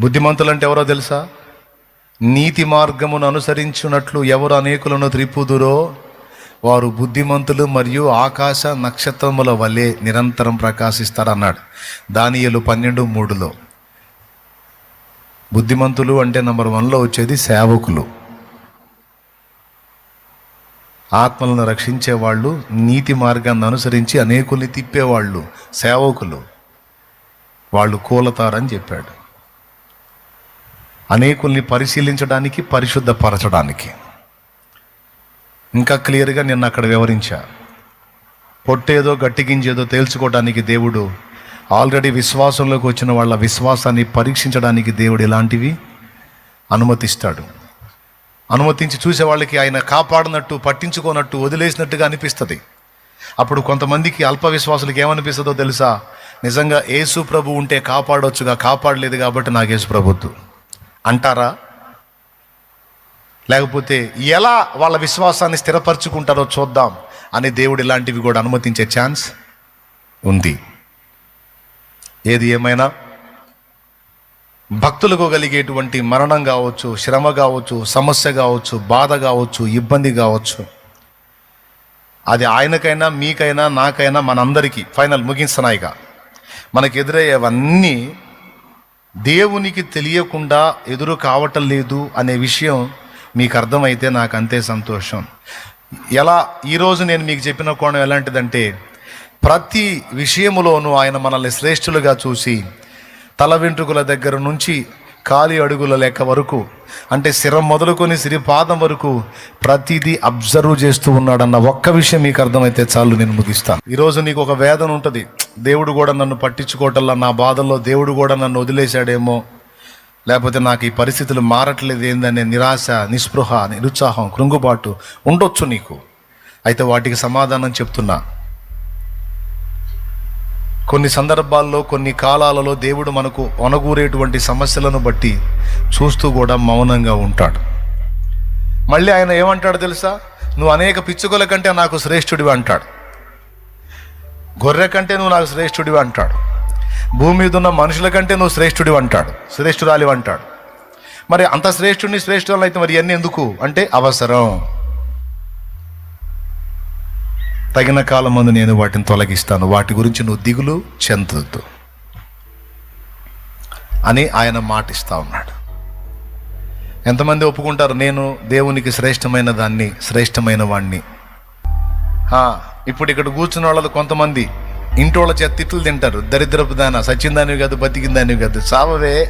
బుద్ధిమంతులు అంటే ఎవరో తెలుసా? నీతి మార్గమును అనుసరించున్నట్లు ఎవరు అనేకులను త్రిప్పుదురో వారు బుద్ధిమంతులు మరియు ఆకాశ నక్షత్రముల వలె నిరంతరం ప్రకాశిస్తారన్నాడు దానియేలు 12:3. బుద్ధిమంతులు అంటే నంబర్ 1లో వచ్చేది సేవకులు, ఆత్మలను రక్షించేవాళ్ళు, నీతి మార్గాన్ని అనుసరించి అనేకుల్ని తిప్పేవాళ్ళు సేవకులు. వాళ్ళు కూలతారని చెప్పాడు. అనేకుల్ని పరిశీలించడానికి, పరిశుద్ధపరచడానికి. ఇంకా క్లియర్గా నిన్న అక్కడ వివరించా. పొట్టేదో గట్టిగించేదో తేల్చుకోవడానికి దేవుడు ఆల్రెడీ విశ్వాసంలోకి వచ్చిన వాళ్ళ విశ్వాసాన్ని పరీక్షించడానికి దేవుడు ఇలాంటివి అనుమతిస్తాడు. అనుమతించి చూసే వాళ్ళకి ఆయన కాపాడినట్టు, పట్టించుకోనట్టు, వదిలేసినట్టుగా అనిపిస్తుంది. అప్పుడు కొంతమందికి అల్ప విశ్వాసులకి ఏమనిపిస్తుందో తెలుసా? నిజంగా యేసు ప్రభు ఉంటే కాపాడొచ్చుగా, కాపాడలేదు కాబట్టి నాకు యేసు ప్రభుద్దు అంటారా? లేకపోతే ఎలా వాళ్ళ విశ్వాసాన్ని స్థిరపరచుకుంటారో చూద్దాం అని దేవుడు ఇలాంటివి కూడా అనుమతించే ఛాన్స్ ఉంది. ఏది ఏమైనా భక్తులకు కలిగేటువంటి మరణం కావచ్చు, శ్రమ కావచ్చు, సమస్య కావచ్చు, బాధ కావచ్చు, ఇబ్బంది కావచ్చు, అది ఆయనకైనా, మీకైనా, నాకైనా, మనందరికీ ఫైనల్ ముగిస్తున్నాయిగా మనకు ఎదురయ్యేవన్నీ దేవునికి తెలియకుండా ఎదురు కావటం లేదు అనే విషయం మీకు అర్థమైతే నాకు అంతే సంతోషం. ఎలా ఈరోజు నేను మీకు చెప్పిన కోణం ఎలాంటిదంటే, ప్రతి విషయములోనూ ఆయన మనల్ని శ్రేష్ఠులుగా చూసి తల వెంట్రుకల దగ్గర నుంచి కాలి అడుగుల లెక్క వరకు, అంటే శిరం మొదలుకొని సిరిపాదం వరకు ప్రతిదీ అబ్జర్వ్ చేస్తూ ఉన్నాడన్న ఒక్క విషయం మీకు అర్థమైతే చాలు, నేను ముగిస్తాను. ఈరోజు నీకు ఒక వేదన ఉంటుంది, దేవుడు కూడా నన్ను పట్టించుకోవటంలో, నా బాధల్లో దేవుడు కూడా నన్ను వదిలేశాడేమో, లేకపోతే నాకు ఈ పరిస్థితులు మారట్లేదు ఏందనే నిరాశ, నిస్పృహ, నిరుత్సాహం, కృంగుబాటు ఉండొచ్చు నీకు. అయితే వాటికి సమాధానం చెప్తున్నా. కొన్ని సందర్భాల్లో, కొన్ని కాలాలలో దేవుడు మనకు ఒనగూరేటువంటి సమస్యలను బట్టి చూస్తూ కూడా మౌనంగా ఉంటాడు. మళ్ళీ ఆయన ఏమంటాడు తెలుసా? నువ్వు అనేక పిచ్చుకల కంటే నాకు శ్రేష్ఠుడివి అంటాడు. గొర్రె కంటే నువ్వు నాకు శ్రేష్ఠుడివి అంటాడు. భూమి మీద ఉన్న మనుషుల కంటే నువ్వు శ్రేష్ఠుడివి అంటాడు, శ్రేష్ఠురాలివి అంటాడు. మరి అంత శ్రేష్ఠుడిని, శ్రేష్ఠురాలు అయితే మరి ఇవన్నీ ఎందుకు అంటే అవసరం. తగిన కాలం ముందు నేను వాటిని తొలగిస్తాను, వాటి గురించి నువ్వు దిగులు చెందొద్దు అని ఆయన మాట ఇస్తా ఉన్నాడు. ఎంతమంది ఒప్పుకుంటారు నేను దేవునికి శ్రేష్టమైన దాన్ని, శ్రేష్టమైన వాణ్ణి? ఇప్పుడు ఇక్కడ కూర్చున్న వాళ్ళు కొంతమంది ఇంటోళ్ళ చేత తిట్లు తింటారు. దరిద్రపు దాన, సచ్చిందానివి కాదు, బతికిందానివి కాదు, సావవే